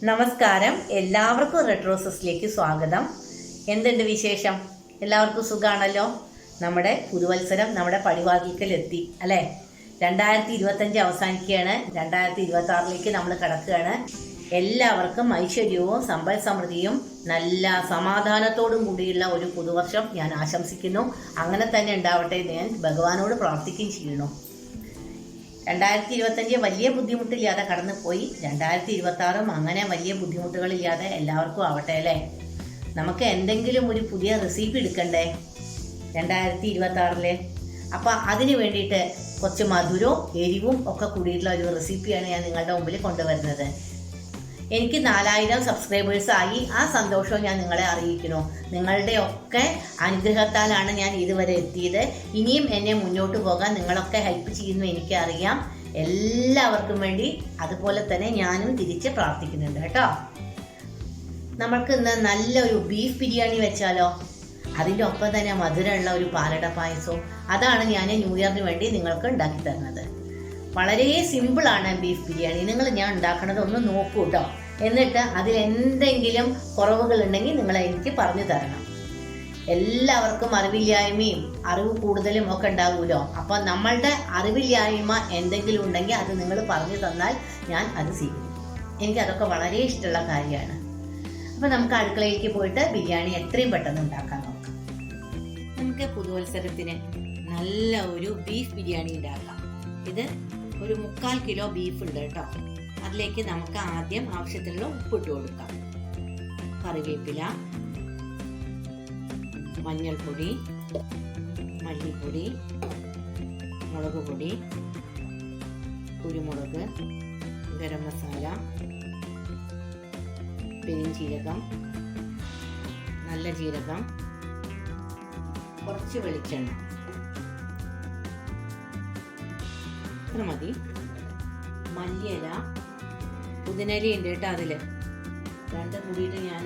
നമസ്കാരം, എല്ലാവർക്കും റെട്രോസസിലേക്ക് സ്വാഗതം. എന്തുണ്ട് വിശേഷം? എല്ലാവർക്കും സുഖമാണല്ലോ. നമ്മുടെ പുതുവത്സരം നമ്മുടെ പടിവാതിൽക്കലെത്തി അല്ലേ. 2025 അവസാനിക്കുകയാണ്. 2026 നമ്മൾ കിടക്കുകയാണ്. എല്ലാവർക്കും ഐശ്വര്യവും സമ്പൽ സമൃദ്ധിയും നല്ല സമാധാനത്തോടും കൂടിയുള്ള ഒരു പുതുവർഷം ഞാൻ ആശംസിക്കുന്നു. അങ്ങനെ തന്നെ ഉണ്ടാവട്ടെ ഞാൻ ഭഗവാനോട് പ്രാർത്ഥിക്കുകയും ചെയ്യുന്നു. 2025 വലിയ ബുദ്ധിമുട്ടില്ലാതെ കടന്നു പോയി. 2026 അങ്ങനെ വലിയ ബുദ്ധിമുട്ടുകളില്ലാതെ എല്ലാവർക്കും ആവട്ടെ അല്ലേ. നമുക്ക് എന്തെങ്കിലും ഒരു പുതിയ റെസിപ്പി എടുക്കണ്ടേ 2026? അപ്പം അതിന് വേണ്ടിയിട്ട് കുറച്ച് മധുരവും എരിവും ഒക്കെ കൂടിയിട്ടുള്ള ഒരു റെസിപ്പിയാണ് ഞാൻ നിങ്ങളുടെ മുമ്പിൽ കൊണ്ടുവരുന്നത്. എനിക്ക് 4000 സബ്സ്ക്രൈബേഴ്സ് ആയി. ആ സന്തോഷവും ഞാൻ നിങ്ങളെ അറിയിക്കുന്നു. നിങ്ങളുടെ ഒക്കെ അനുഗ്രഹത്താലാണ് ഞാൻ ഇതുവരെ എത്തിയത്. ഇനിയും എന്നെ മുന്നോട്ട് പോകാൻ നിങ്ങളൊക്കെ ഹെൽപ്പ് ചെയ്യുന്നു എനിക്കറിയാം. എല്ലാവർക്കും വേണ്ടി അതുപോലെ തന്നെ ഞാനും തിരിച്ച് പ്രാർത്ഥിക്കുന്നുണ്ട് കേട്ടോ. നമ്മൾക്ക് ഇന്ന് നല്ലൊരു ബീഫ് ബിരിയാണി വെച്ചാലോ? അതിൻ്റെ ഒപ്പം തന്നെ മധുരമുള്ള ഒരു പാലട പായസവും. അതാണ് ഞാൻ ന്യൂ ഇയറിന് വേണ്ടി നിങ്ങൾക്ക് ഉണ്ടാക്കി തരുന്നത്. വളരെ സിമ്പിളാണ് ബീഫ് ബിരിയാണി. ഞാൻ ഉണ്ടാക്കണത് ഒന്ന് നോക്കൂ കേട്ടോ. എന്നിട്ട് അതിൽ എന്തെങ്കിലും കുറവുകൾ ഉണ്ടെങ്കിൽ നിങ്ങൾ എനിക്ക് പറഞ്ഞു തരണം. എല്ലാവർക്കും അറിവില്ലായ്മയും അറിവ് കൂടുതലും ഒക്കെ ഉണ്ടാകുമല്ലോ. അപ്പം നമ്മളുടെ അറിവില്ലായ്മ എന്തെങ്കിലും ഉണ്ടെങ്കിൽ അത് നിങ്ങൾ പറഞ്ഞു തന്നാൽ ഞാൻ അത് സ്വീകരിക്കും. എനിക്കതൊക്കെ വളരെ ഇഷ്ടമുള്ള കാര്യമാണ്. അപ്പം നമുക്ക് അടുക്കളയിലേക്ക് പോയിട്ട് ബിരിയാണി എത്രയും പെട്ടെന്ന് ഉണ്ടാക്കാൻ നോക്കാം. നമുക്ക് പുതുവത്സരത്തിന് നല്ല ഒരു ബീഫ് ബിരിയാണി ഉണ്ടാക്കാം. ഇത് ഒരു 3/4 കിലോ ബീഫ് ഉണ്ട് കേട്ടോ. അതിലേക്ക് നമുക്ക് ആദ്യം ആവശ്യത്തിനുള്ള ഉപ്പിട്ട് കൊടുക്കാം. കറിവേപ്പില, മഞ്ഞൾപ്പൊടി, മല്ലിപ്പൊടി, മുളക് പൊടി, കുരുമുളക്, ഗരം മസാല, പെരിഞ്ചീരകം, നല്ല ജീരകം, കുറച്ച് വെളിച്ചെണ്ണ മതി. മല്ലിയില, പുതിനയില ഉണ്ട് കേട്ടോ. അതിൽ രണ്ടും കൂടിയിട്ട് ഞാൻ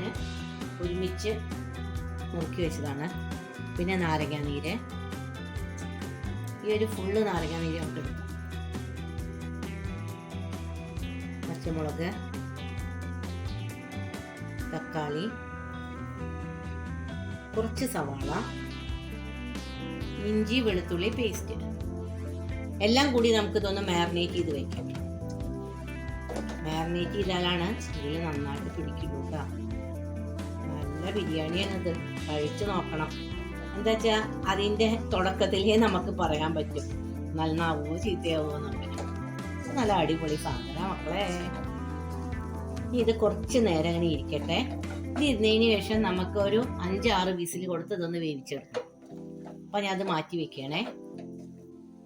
ഒരുമിച്ച് മുറുക്കി വെച്ചതാണ്. പിന്നെ നാരങ്ങ നീര്, ഈ ഒരു ഫുള്ള് നാരങ്ങ നീര് നമുക്ക് എടുക്കാം. പച്ചമുളക്, തക്കാളി, കുറച്ച് സവാള, ഇഞ്ചി വെളുത്തുള്ളി പേസ്റ്റ് എല്ലാം കൂടി നമുക്ക് ഇതൊന്ന് മാരിനേറ്റ് ചെയ്ത് വെക്കാം. മാരിനേറ്റ് ചെയ്താലാണ് ഇതിൽ നന്നായിട്ട് പിടിക്കുള്ളൂ കേട്ടോ. നല്ല ബിരിയാണിയാണിത്. കഴിച്ചു നോക്കണം. എന്താ വെച്ചാൽ അതിൻ്റെ തുടക്കത്തിലേ നമുക്ക് പറയാൻ പറ്റും നന്നാവോ ചീത്തയാവോ എന്നൊക്കെ. നല്ല അടിപൊളി സാധനം മക്കളെ. ഇത് കുറച്ച് നേരം അങ്ങനെ ഇരിക്കട്ടെ. ഇത് ഇരുന്നതിന് ശേഷം നമുക്ക് ഒരു 5-6 വിസിൽ കൊടുത്ത് ഇതൊന്ന് വേവിച്ചെടുക്കാം. അപ്പം ഞാൻ അത് മാറ്റി വെക്കണേ.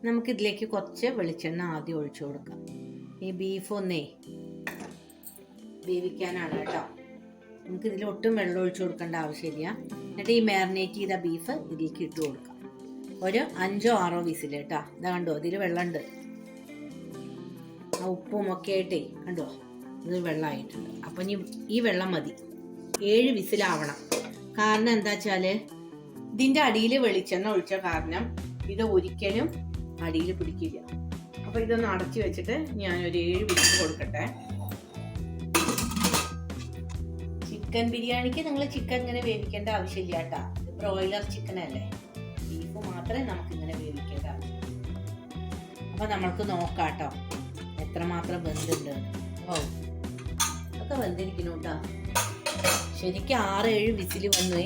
നമുക്കിതിലേക്ക് കുറച്ച് വെളിച്ചെണ്ണ ആദ്യം ഒഴിച്ചു കൊടുക്കാം. ഈ ബീഫ് ഒന്നേ വേവിക്കാനാണ് കേട്ടോ. നമുക്കിതിൽ ഒട്ടും വെള്ളം ഒഴിച്ചു കൊടുക്കേണ്ട ആവശ്യമില്ല. എന്നിട്ട് ഈ മാരിനേറ്റ് ചെയ്ത ബീഫ് ഇതിലേക്ക് ഇട്ട് കൊടുക്കാം. ഒരു 5-6 വിസിൽ കേട്ടോ. ഇതാ കണ്ടോ, ഇതിൽ വെള്ളമുണ്ട്. ആ ഉപ്പും ഒക്കെ ആയിട്ടേ കണ്ടോ, ഇത് വെള്ളമായിട്ടുണ്ട്. അപ്പം ഈ വെള്ളം മതി. 7 വിസിലാവണം. കാരണം എന്താ വെച്ചാൽ ഇതിൻ്റെ അടിയിൽ വെളിച്ചെണ്ണ ഒഴിച്ച കാരണം ഇത് ഒരിക്കലും അടിയിൽ പിടിക്കില്ല. അപ്പോൾ ഇതൊന്ന് അടച്ചു വെച്ചിട്ട് ഞാനൊരു 7 വിസിൽ കൊടുക്കട്ടെ. ചിക്കൻ ബിരിയാണിക്ക് നിങ്ങൾ ചിക്കൻ ഇങ്ങനെ വേവിക്കേണ്ട ആവശ്യമില്ല കേട്ടോ. ഇത് ബ്രോയിലർ ചിക്കൻ അല്ലേ. ബീഫ് മാത്രമേ നമുക്ക് ഇങ്ങനെ വേവിക്കേണ്ട ആവശ്യം. അപ്പോൾ നമ്മൾക്ക് നോക്കാം കേട്ടോ എത്രമാത്രം വെന്തുണ്ട്. ഓ, ഒക്കെ വെന്തിരിക്കുന്നു കേട്ടോ. ശരിക്കും 6-7 വിസിൽ വന്നു.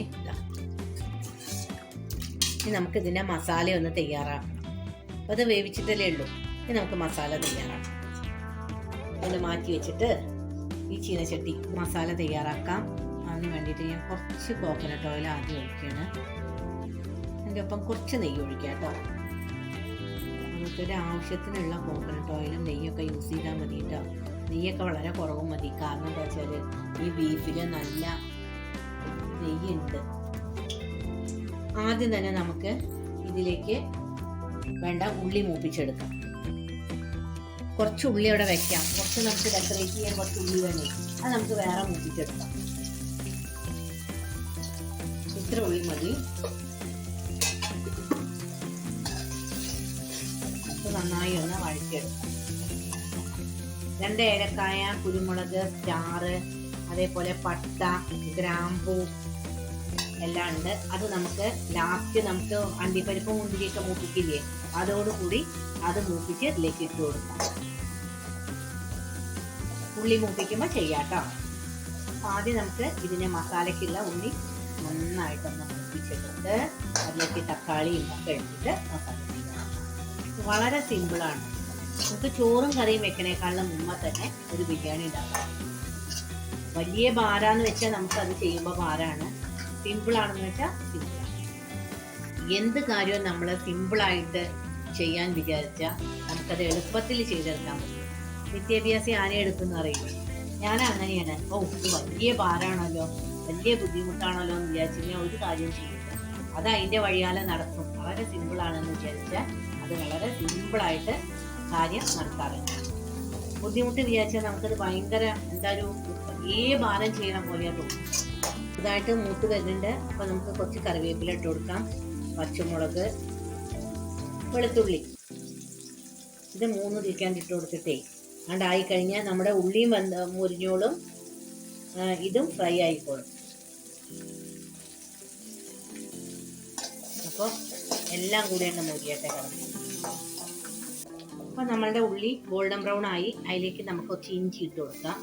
ഇനി നമുക്ക് ഇതിൻ്റെ മസാല ഒന്ന് തയ്യാറാക്കാം. അപ്പോൾ അത് വേവിച്ചിട്ടല്ലേ ഉള്ളൂ. ഇനി നമുക്ക് മസാല തയ്യാറാക്കാം. അത് മാറ്റി വെച്ചിട്ട് ഈ ചീനച്ചട്ടി മസാല തയ്യാറാക്കാം. അതിന് വേണ്ടിയിട്ട് ഞാൻ കുറച്ച് കോക്കനട്ട് ഓയിൽ ആദ്യം ഒഴിക്കുകയാണ്. അതിൻ്റെ ഒപ്പം കുറച്ച് നെയ്യ് ഒഴിക്കാം കേട്ടോ. നമുക്കൊരു ആവശ്യത്തിനുള്ള കോക്കനട്ട് ഓയിലും നെയ്യൊക്കെ യൂസ് ചെയ്താൽ മതി കേട്ടോ. നെയ്യൊക്കെ വളരെ കുറവ് മതി. കാരണം എന്താ വെച്ചാൽ ഈ ബീഫിൽ നല്ല നെയ്യുണ്ട്. ആദ്യം തന്നെ നമുക്ക് ഇതിലേക്ക് വേണ്ട ഉള്ളി മൂപ്പിച്ചെടുക്കാം. കുറച്ച് ഉള്ളി അവിടെ വെക്കാം. കുറച്ച് നമുക്ക് ഡെക്കറേറ്റ് ചെയ്യാൻ കുറച്ച് ഉള്ളി വേണേ, അത് നമുക്ക് വേറെ മൂപ്പിച്ചെടുക്കാം. ഇത്ര ഉള്ളി മതി. നന്നായി ഒന്ന് വഴറ്റിയെടുക്കാം. 2 ഏലക്കായ, കുരുമുളക്, സ്റ്റാറ്, അതേപോലെ പട്ട, ഗ്രാമ്പൂ എല്ലാം ഉണ്ട്. അത് നമുക്ക് ലാസ്റ്റ് നമുക്ക് അണ്ടിപ്പരിപ്പ് മുന്തിരിയൊക്കെ മൂപ്പിക്കില്ലേ, അതോടുകൂടി അത് മൂപ്പിച്ച് ഇതിലേക്ക് ഇട്ട് കൊടുക്കാം. ഉള്ളി മൂപ്പിക്കുമ്പോൾ ചെയ്യാട്ടോ. ആദ്യം നമുക്ക് ഇതിനെ മസാലയ്ക്കുള്ള ഉള്ളി നന്നായിട്ടൊന്ന് മൂപ്പിച്ചെടുത്ത് അതിലേക്ക് തക്കാളിയും ഒക്കെ ഇട്ടിട്ട് മസാല ചെയ്യാം. വളരെ സിമ്പിളാണ്. നമുക്ക് ചോറും കറിയും വെക്കണേക്കാളും മുമ്പ് തന്നെ ഒരു ബിരിയാണി ഉണ്ടാക്കാം. വലിയ ഭാരാന്ന് വെച്ചാൽ നമുക്കത് ചെയ്യുമ്പോൾ ഭാരാണ്, സിമ്പിളാണെന്ന് വെച്ചാൽ സിമ്പിളാണ്. എന്ത് കാര്യവും നമ്മൾ സിമ്പിളായിട്ട് ചെയ്യാൻ വിചാരിച്ചാൽ നമുക്കത് എളുപ്പത്തിൽ ചെയ്തെടുക്കാൻ പറ്റും. വിദ്യാഭ്യാസം ആരെയും എടുക്കുന്ന അറിയില്ല. ഞാൻ അങ്ങനെയാണ്. ഇത് വലിയ ഭാരമാണല്ലോ, വലിയ ബുദ്ധിമുട്ടാണല്ലോ എന്ന് വിചാരിച്ചു ഞാൻ ഒരു കാര്യം ചെയ്യില്ല. അത് അതിൻ്റെ വഴിയാലെ നടക്കും. വളരെ സിമ്പിളാണെന്ന് വിചാരിച്ചാൽ അത് വളരെ സിമ്പിളായിട്ട് കാര്യം നടത്താറുണ്ട്. ബുദ്ധിമുട്ട് വിചാരിച്ചാൽ നമുക്കത് ഭയങ്കര വലിയ ഭാരം ചെയ്യണ പോലെയാണ് തോന്നും. ഇതായിട്ട് മൂത്ത് വരുന്നുണ്ട്. അപ്പോൾ നമുക്ക് കുറച്ച് കറിവേപ്പില ഇട്ട് കൊടുക്കാം, പച്ചമുളക്, വെളുത്തുള്ളി. ഇത് 3 തിരിക്കാൻ ഇട്ട് കൊടുത്തിട്ടേ ആയി കഴിഞ്ഞാൽ നമ്മുടെ ഉള്ളിയും മുരിഞ്ഞോളും, ഇതും ഫ്രൈ ആയിക്കോളും. അപ്പോൾ എല്ലാം കൂടി തന്നെ മുരിയട്ടെ കിടന്നു. അപ്പോൾ നമ്മളുടെ ഉള്ളി ഗോൾഡൻ ബ്രൗൺ ആയി. അതിലേക്ക് നമുക്ക് കുറച്ച് ഇഞ്ചി ഇട്ട് കൊടുക്കാം.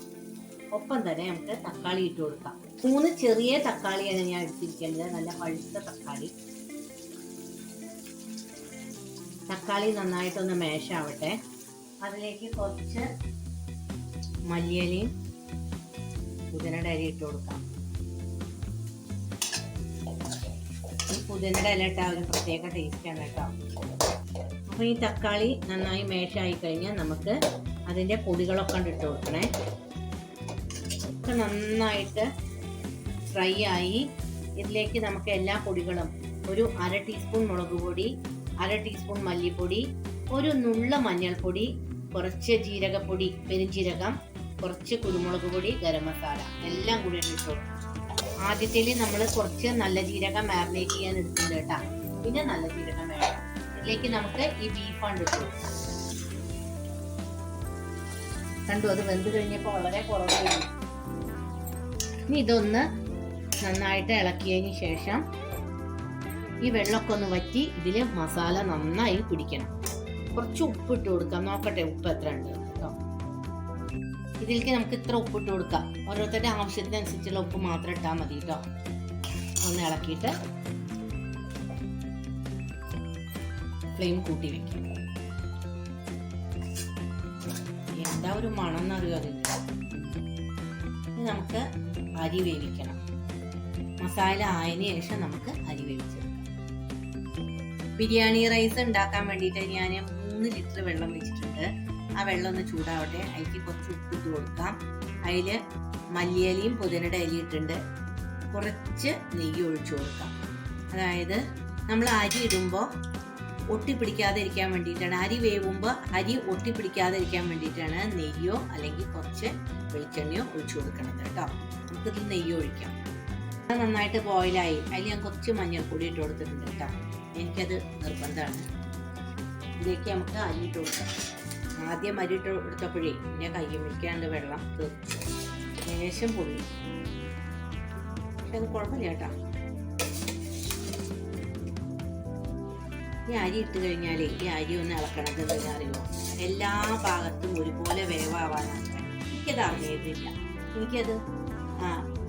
ഒപ്പം തന്നെ നമുക്ക് തക്കാളി ഇട്ട് കൊടുക്കാം. 3 ചെറിയ തക്കാളിയാണ് ഞാൻ എടുത്തിരിക്കുന്നത്, നല്ല പഴുത്ത തക്കാളി. തക്കാളി നന്നായിട്ടൊന്ന് മാഷാവട്ടെ. അതിലേക്ക് കുറച്ച് മല്ലിയിലയും പുതിനയുടെ ഇല ഇട്ട് കൊടുക്കാം. ഈ പുതിനയുടെ ഇല ഇട്ടാൽ ഒരു പ്രത്യേക ടേസ്റ്റാണ് കേട്ടോ. അപ്പോൾ ഈ തക്കാളി നന്നായി മാഷായി കഴിഞ്ഞാൽ നമുക്ക് അതിൻ്റെ പൊടികളൊക്കെ ഇട്ട് കൊടുക്കണേ. ഒക്കെ നന്നായിട്ട് ഫ്രൈ ആയി. ഇതിലേക്ക് നമുക്ക് എല്ലാ പൊടികളും, ഒരു 1/2 ടീസ്പൂൺ മുളക് പൊടി, 1/2 ടീസ്പൂൺ മല്ലിപ്പൊടി, ഒരു നുള്ള മഞ്ഞൾപ്പൊടി, കുറച്ച് ജീരകപ്പൊടി, പെരുംജീരകം, കുറച്ച് കുരുമുളക് പൊടി, ഗരം മസാല എല്ലാം കൂടി ഇട്ടു. ആദ്യത്തേൽ നമ്മൾ കുറച്ച് നല്ല ജീരകം മാരിനേറ്റ് ചെയ്യാൻ എടുത്തിട്ടുണ്ട് കേട്ടോ. പിന്നെ നല്ല ജീരകം വേണം. ഇതിലേക്ക് നമുക്ക് ഈ ബീഫ് കൊണ്ട് ഇട്ടു കൊടുക്കാം. കണ്ടു, അത് വെന്ത് കഴിഞ്ഞപ്പോൾ വളരെ കുറവായിരുന്നു. ഇനി ഇതൊന്ന് നന്നായിട്ട് ഇളക്കിയതിന് ശേഷം ഈ വെള്ളമൊക്കെ ഒന്ന് വറ്റി ഇതിൽ മസാല നന്നായി പിടിക്കണം. കുറച്ച് ഉപ്പ് ഇട്ട് കൊടുക്കാം. നോക്കട്ടെ ഉപ്പ് എത്ര ഉണ്ട് കേട്ടോ. ഇതിലേക്ക് നമുക്ക് ഇത്ര ഉപ്പ് ഇട്ട് കൊടുക്കാം. ഓരോരുത്തരുടെ ആവശ്യത്തിനനുസരിച്ചുള്ള ഉപ്പ് മാത്രം ഇട്ടാൽ മതി കേട്ടോ. ഒന്ന് ഇളക്കിയിട്ട് ഫ്ലെയിം കൂട്ടി വെക്കും. എന്താ ഒരു മണം എന്നറിയോ അതിന്. ഇനി നമുക്ക് അരി വേവിക്കണം. മസാല ആയതിനു ശേഷം നമുക്ക് അരി വേവിച്ചെടുക്കാം. ബിരിയാണി റൈസ് ഉണ്ടാക്കാൻ വേണ്ടിയിട്ട് ഞാൻ 3 ലിറ്റർ വെള്ളം വെച്ചിട്ടുണ്ട്. ആ വെള്ളം ഒന്ന് ചൂടാവട്ടെ. അതിലേക്ക് കുറച്ച് ഉപ്പിട്ട് കൊടുക്കാം. അതിൽ മല്ലിയിലയും പുതിനയുടെ ഇലയും ഇട്ടിട്ടുണ്ട്. കുറച്ച് നെയ്യ് ഒഴിച്ചു കൊടുക്കാം. അതായത് നമ്മൾ അരി ഇടുമ്പോൾ ഒട്ടിപ്പിടിക്കാതെ ഇരിക്കാൻ വേണ്ടിയിട്ടാണ്, അരി വേവുമ്പോൾ അരി ഒട്ടിപ്പിടിക്കാതെ ഇരിക്കാൻ വേണ്ടിയിട്ടാണ് നെയ്യോ അല്ലെങ്കിൽ കുറച്ച് വെളിച്ചെണ്ണയോ ഒഴിച്ചു കൊടുക്കണത് കേട്ടോ. നമുക്കിതിൽ നെയ്യ് ഒഴിക്കാം. അത് നന്നായിട്ട് ബോയിലായി. അതിൽ ഞാൻ കുറച്ച് മഞ്ഞൾപ്പൊടി ഇട്ട് കൊടുത്തിട്ടുണ്ട് കേട്ടോ. എനിക്കത് നിർബന്ധമാണ്. ഇതിലേക്ക് നമുക്ക് അരി ഇട്ട് കൊടുക്കാം. ആദ്യം അരി ഇട്ട് കൊടുത്തപ്പോഴേ എൻ്റെ കയ്യിൽ മിക്കാണ്ട് വെള്ളം തീർച്ചു. ശേഷം പൊള്ളി. പക്ഷെ അത് കുഴപ്പമില്ല കേട്ടോ. ഈ അരി ഇട്ട് കഴിഞ്ഞാലേ ഈ അരി ഒന്ന് ഇളക്കണത് എന്താ അറിയുമോ, എല്ലാ ഭാഗത്തും ഒരുപോലെ വേവാവാനാണ്. എനിക്കത് അറിഞ്ഞിട്ടില്ല. എനിക്കത്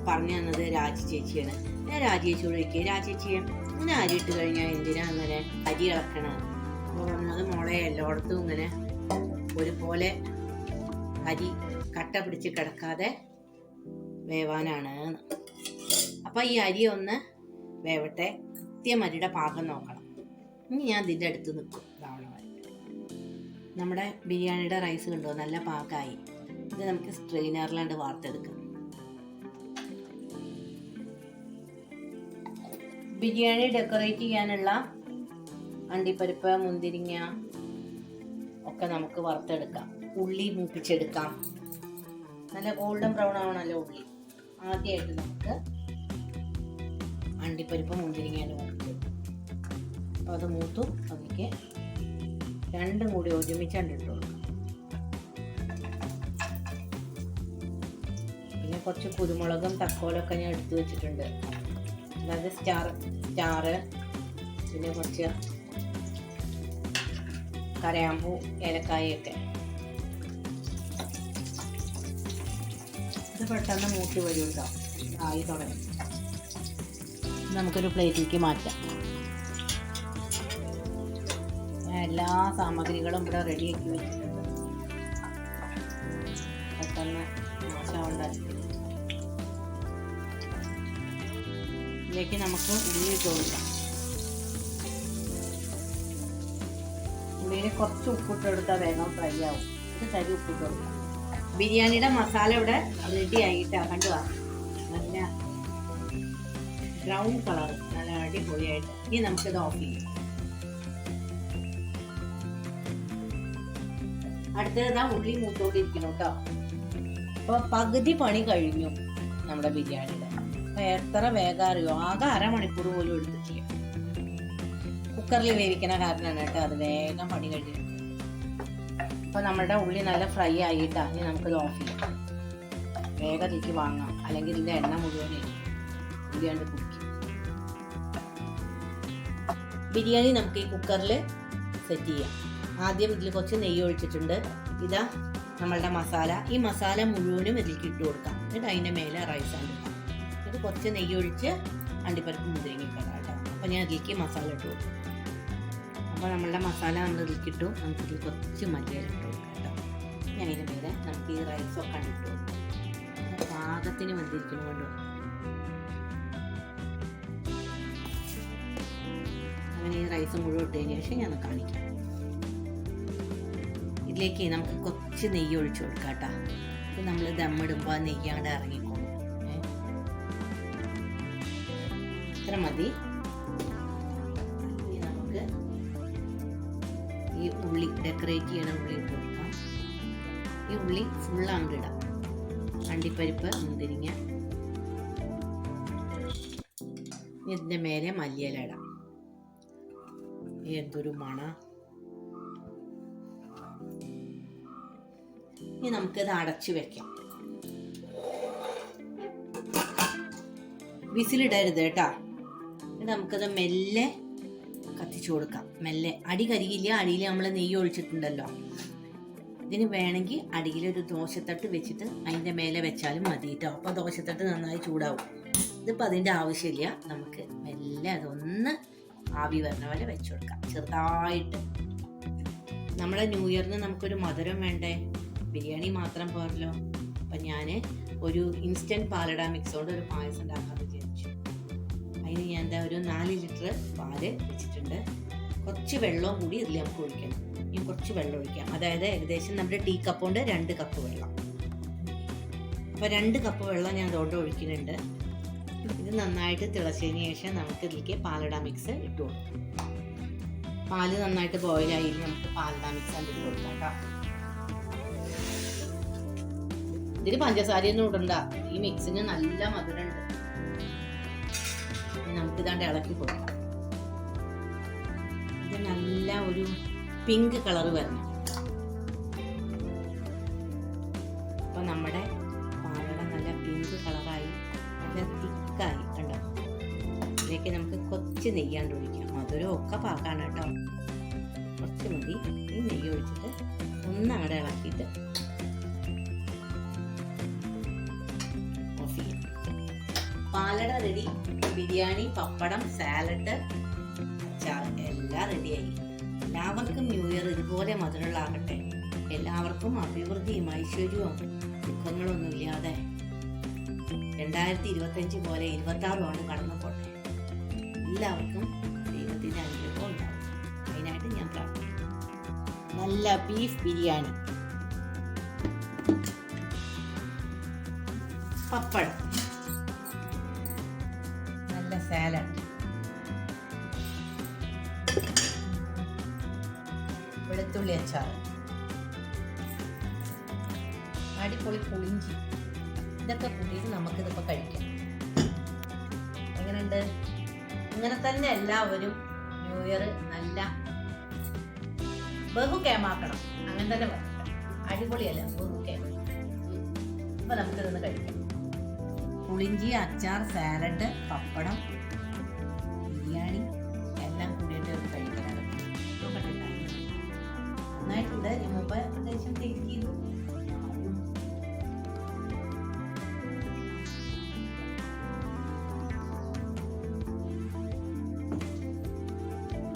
പറഞ്ഞു തന്നത് രാജി ചേച്ചിയാണ്. ഞാൻ രാജി ചേച്ചിയോട് ചോദിക്കുക, രാജി ചേച്ചിയെ ഇങ്ങനെ അരി ഇട്ട് കഴിഞ്ഞാൽ എന്തിനാ അങ്ങനെ അരി ഇളക്കണത്? പറഞ്ഞത് മോളെ എല്ലായിടത്തും ഇങ്ങനെ ഒരുപോലെ അരി കട്ട പിടിച്ച് കിടക്കാതെ വേവാനാണ്. അപ്പം ഈ അരി ഒന്ന് വേവട്ടെ. കൃത്യം അരിയുടെ പാകം നോക്കണം. ഇനി ഞാൻ ഇതിൻ്റെ അടുത്ത് നിൽക്കും. നമ്മുടെ ബിരിയാണിയുടെ റൈസ് കണ്ടോ, നല്ല പാകമായി. ഇത് നമുക്ക് സ്ട്രെയിനറിലാണ്ട് വാർത്തെടുക്കാം. ബിരിയാണി ഡെക്കറേറ്റ് ചെയ്യാനുള്ള അണ്ടിപ്പരിപ്പ്, മുന്തിരിങ്ങ ഒക്കെ നമുക്ക് വറുത്തെടുക്കാം. ഉള്ളി മൂപ്പിച്ചെടുക്കാം. നല്ല ഗോൾഡൻ ബ്രൗൺ ആവണല്ലോ ഉള്ളി. ആദ്യമായിട്ട് നമുക്ക് അണ്ടിപ്പരിപ്പ്, മുന്തിരിങ്ങ മൂപ്പിച്ചെടുക്കാം. അപ്പോൾ അത് മൂത്തു. അതിലേക്ക് രണ്ടും കൂടി ഒരുമിച്ചാണ്ട് ഇട്ട് കൊടുക്കാം. കുറച്ച് കുരുമുളകും തക്കോലൊക്കെ ഞാൻ എടുത്തു വെച്ചിട്ടുണ്ട്. അതായത് സ്റ്റാറ്, പിന്നെ കുറച്ച് കരയാമ്പൂ, ഏലക്കായൊക്കെ. ഇത് പെട്ടെന്ന് മൂട്ടി വരും കേട്ടോ, ആയി തുടങ്ങി. നമുക്കൊരു പ്ലേറ്റിലേക്ക് മാറ്റാം. ഞാൻ എല്ലാ സാമഗ്രികളും ഇവിടെ റെഡിയാക്കി വെച്ചിട്ടുണ്ട്. പെട്ടെന്ന് മോശമുണ്ടാക്കി ഇതിലേക്ക് നമുക്ക് ഉള്ളി ഇട്ട് കൊടുക്കാം. ഉള്ളിയിൽ കുറച്ച് ഉപ്പിട്ട് കൊടുത്താൽ വേഗം ഫ്രൈ ആവും. ഇത് തരി ഉപ്പിട്ട് കൊടുക്കാം. ബിരിയാണിയുടെ മസാല ഇവിടെ റെഡി ആയിട്ടാണ്, കണ്ടുവാ, നല്ല ബ്രൗൺ കളർ, നല്ല അടിപൊളിയായിട്ട്. ഇനി നമുക്കിത് ഓഫ് ചെയ്യാം. അടുത്തതാ ഉള്ളി മൂത്തോണ്ടിരിക്കണം കേട്ടോ. അപ്പോൾ പകുതി പണി കഴിഞ്ഞു നമ്മുടെ ബിരിയാണിയുടെ. അപ്പോൾ എത്ര വേഗം അറിയോ, ആകെ അരമണിക്കൂർ പോലും എടുത്തിട്ടില്ല. കുക്കറിൽ വേവിക്കണ കാരണമാണ് കേട്ടോ അത് വേഗം പണി കഴിഞ്ഞിട്ട്. അപ്പോൾ നമ്മുടെ ഉള്ളി നല്ല ഫ്രൈ ആയിട്ടാണ്. ഇനി നമുക്കിത് ഓഫ് ചെയ്യാം. വേഗത്തിലേക്ക് വാങ്ങാം, അല്ലെങ്കിൽ ഇതിൻ്റെ എണ്ണ മുഴുവനെ ബിരിയാണി കുടിക്കും. ബിരിയാണി നമുക്ക് ഈ കുക്കറിൽ സെറ്റ് ചെയ്യാം. ആദ്യം ഇതിൽ കുറച്ച് നെയ്യ് ഒഴിച്ചിട്ടുണ്ട്. ഇതാ നമ്മളുടെ മസാല. ഈ മസാല മുഴുവനും ഇതിലേക്ക് ഇട്ട് കൊടുക്കാം. എന്നിട്ട് അതിൻ്റെ മേലെ റൈസ് ആണ് ഇടാം. ഇത് കുറച്ച് നെയ്യ് ഒഴിച്ച് അണ്ടിപ്പരിപ്പ് മുന്തിരിങ്ങയിടാം കേട്ടോ. അപ്പോൾ ഞാൻ ഇതിലേക്ക് മസാല ഇട്ട് കൊടുക്കും. അപ്പോൾ നമ്മളുടെ മസാല നമ്മൾ ഇതിലേക്ക് ഇട്ടു. നമുക്കിതിൽ കുറച്ച് മല്ലിയില ഇട്ട് കൊടുക്കാം കേട്ടോ. ഞാൻ അതിൻ്റെ മേലെ നമുക്ക് ഈ റൈസൊക്കെ ഇട്ട് കൊടുക്കും. പാകത്തിന് വന്നിരിക്കണം കൊണ്ടോ. അങ്ങനെ ഈ റൈസ് മുഴുവൻ ഇട്ടതിന് ശേഷം ഞാൻ കാണിക്കാം. ഇതിലേക്ക് നമുക്ക് കുറച്ച് നെയ്യ് ഒഴിച്ചു കൊടുക്കാം കേട്ടോ. ഇത് നമ്മൾ ദമ്മിടുമ്പോൾ ആ നെയ്യ് അങ്ങോട്ട് ഇറങ്ങിക്കോളും. ഇത്ര മതി. ഇനി നമുക്ക് ഈ ഉള്ളി ഡെക്കറേറ്റ് ചെയ്യണ ഉള്ളി ഇട്ട് കൊടുക്കാം. ഈ ഉള്ളി ഫുൾ അങ്ങോട്ട് ഇടാം. അണ്ടിപ്പരിപ്പ്, മുന്തിരിങ്ങ, ഇതിൻ്റെ മേലെ മല്ലിയില ഇടാം. എന്തൊരു മണ. ഇനി നമുക്കിത് അടച്ചു വെക്കാം. വിസിലിടരുത് കേട്ടോ. നമുക്കത് മെല്ലെ കത്തിച്ചു കൊടുക്കാം. മെല്ലെ, അടി കരികില്ല. അടിയിൽ നമ്മൾ നെയ്യ് ഒഴിച്ചിട്ടുണ്ടല്ലോ. ഇതിന് വേണമെങ്കിൽ അടിയിലൊരു ദോശത്തട്ട് വെച്ചിട്ട് അതിൻ്റെ മേലെ വെച്ചാലും മതി കേട്ടോ. അപ്പോൾ ദോശത്തട്ട് നന്നായി ചൂടാവും. ഇതിപ്പോൾ അതിൻ്റെ ആവശ്യമില്ല. നമുക്ക് മെല്ലെ അതൊന്ന് ആവി വരുന്ന പോലെ വെച്ചു കൊടുക്കാം, ചെറുതായിട്ട്. നമ്മുടെ ന്യൂ ഇയറിന് നമുക്കൊരു മധുരം വേണ്ടേ, ബിരിയാണി മാത്രം പോരല്ലോ. അപ്പം ഞാൻ ഒരു ഇൻസ്റ്റൻറ്റ് പാലട മിക്സ് കൊണ്ട് ഒരു പായസം ഉണ്ടാക്കാമെന്ന് വിചാരിച്ചു. അതിന് ഞാൻ എന്താ ഒരു 4 ലിറ്റർ പാല് വെച്ചിട്ടുണ്ട്. കുറച്ച് വെള്ളവും കൂടി ഇതിൽ നമുക്ക് ഒഴിക്കണം. ഇനി കുറച്ച് വെള്ളം ഒഴിക്കാം. അതായത് ഏകദേശം നമ്മുടെ ടീ കപ്പ് കൊണ്ട് 2 കപ്പ് വെള്ളം. അപ്പോൾ 2 കപ്പ് വെള്ളം ഞാൻ അതുകൊണ്ട് ഒഴിക്കുന്നുണ്ട്. ഇത് നന്നായിട്ട് തിളച്ചതിന് ശേഷം നമുക്ക് ഇതിലേക്ക് പാലട മിക്സ് ഇട്ട് കൊടുക്കാം. പാല് നന്നായിട്ട് ബോയിലായി നമുക്ക് പാലട മിക്സ് ഇട്ട് കൊടുക്കാം കേട്ടോ. ഇതിന് പഞ്ചസാരയൊന്നും ഇടണ്ട. ഈ മിക്സിന് നല്ല മധുരമുണ്ട്. നമുക്ക് ഇതാണ്ട് ഇളക്കി കൊടുക്കാം. ഇത് നല്ല ഒരു പിങ്ക് കളർ വരണം. അപ്പൊ നമ്മുടെ പാലട നല്ല പിങ്ക് കളറായി, നല്ല തിക്കായി കണ്ടോ. ഇതിലേക്ക് നമുക്ക് കുറച്ച് നെയ്യാണ്ട് ഒഴിക്കാം. മധുരം ഒക്കെ പാകാണ് കേട്ടോ. കുറച്ച് മതി. ഈ നെയ്യ് ഒഴിച്ചിട്ട് ഒന്ന് അങ്ങടെ ഇളക്കിയിട്ട് ഓഫ് ചെയ്യാം. പാലട റെഡി. ബിരിയാണി, പപ്പടം, സാലഡ്, അച്ചാർ എല്ലാം റെഡിയായി. എല്ലാവർക്കും ന്യൂ ഇയർ ഇതുപോലെ മധുരമുള്ളാകട്ടെ. എല്ലാവർക്കും അഭിവൃദ്ധിയും ഐശ്വര്യവും ദുഃഖങ്ങളൊന്നും ഇല്ലാതെ 2025 പോലെ 26 കടന്നു പോട്ടെ. എല്ലാവർക്കും ദൈവത്തിൻ്റെ അനുഗ്രഹം ഉണ്ടാവും. അതിനായിട്ട് ഞാൻ പ്രാർത്ഥിക്കുന്നു. നല്ല ബീഫ് ബിരിയാണി, പപ്പടം, നല്ല സാലഡ്, വെളുത്തുള്ളി അച്ചാർ, അടിപൊളി പുളിഞ്ചി, ഇതൊക്കെ കൂട്ടിയിട്ട് നമുക്കിതിപ്പോൾ കഴിക്കാം. എങ്ങനെയുണ്ട്? ഇങ്ങനെ തന്നെ എല്ലാവരും ന്യൂ ഇയർ നല്ല ബഹുക്കേമാക്കണം. അങ്ങനെ തന്നെ പറയട്ടെ. അടിപൊളിയല്ല, ബഹുക്കേമ. അപ്പോൾ നമുക്കിതൊന്ന് കഴിക്കാം. പുളിഞ്ചി, അച്ചാർ, സാലഡ്, പപ്പടം, ബിരിയാണി എല്ലാം കൂടിയിട്ട് കഴിക്കാനാണ്. നന്നായിട്ടുണ്ട്. ഞാൻ മുമ്പ് അത്യാവശ്യം ടേസ്റ്റ് ചെയ്തു.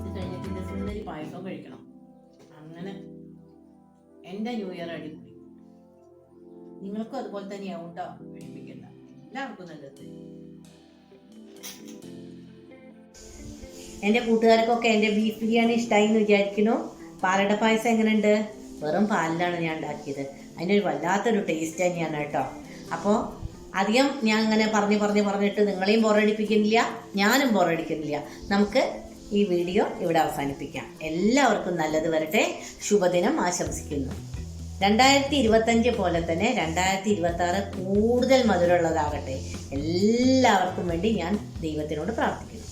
ഇത് കഴിഞ്ഞിട്ട് ഇതിൻ്റെ സുന്ദരി പായസവും കഴിക്കണം. അങ്ങനെ എൻ്റെ ന്യൂ ഇയർ അടിപൊളി. നിങ്ങൾക്കും അതുപോലെ തന്നെയാവും കേട്ടോ. കഴിപ്പിക്കണ്ട. എല്ലാവർക്കും നല്ലത്. എൻ്റെ കൂട്ടുകാർക്കൊക്കെ എൻ്റെ ബീഫ് ബിരിയാണി ഇഷ്ടമായി എന്ന് വിചാരിക്കുന്നു. പാലട പായസം എങ്ങനെയുണ്ട്? വെറും പാലിലാണ് ഞാൻ ഉണ്ടാക്കിയത്. അതിനൊരു വല്ലാത്തൊരു ടേസ്റ്റ് തന്നെയാണ് കേട്ടോ. അപ്പോൾ അധികം ഞാൻ അങ്ങനെ പറഞ്ഞിട്ട് നിങ്ങളെയും ബോറടിപ്പിക്കുന്നില്ല, ഞാനും ബോറടിക്കുന്നില്ല. നമുക്ക് ഈ വീഡിയോ ഇവിടെ അവസാനിപ്പിക്കാം. എല്ലാവർക്കും നല്ലത് വരട്ടെ. ശുഭദിനം ആശംസിക്കുന്നു. 2025 പോലെ തന്നെ 2026 കൂടുതൽ മധുരമുള്ളതാകട്ടെ. എല്ലാവർക്കും വേണ്ടി ഞാൻ ദൈവത്തിനോട് പ്രാർത്ഥിക്കുന്നു.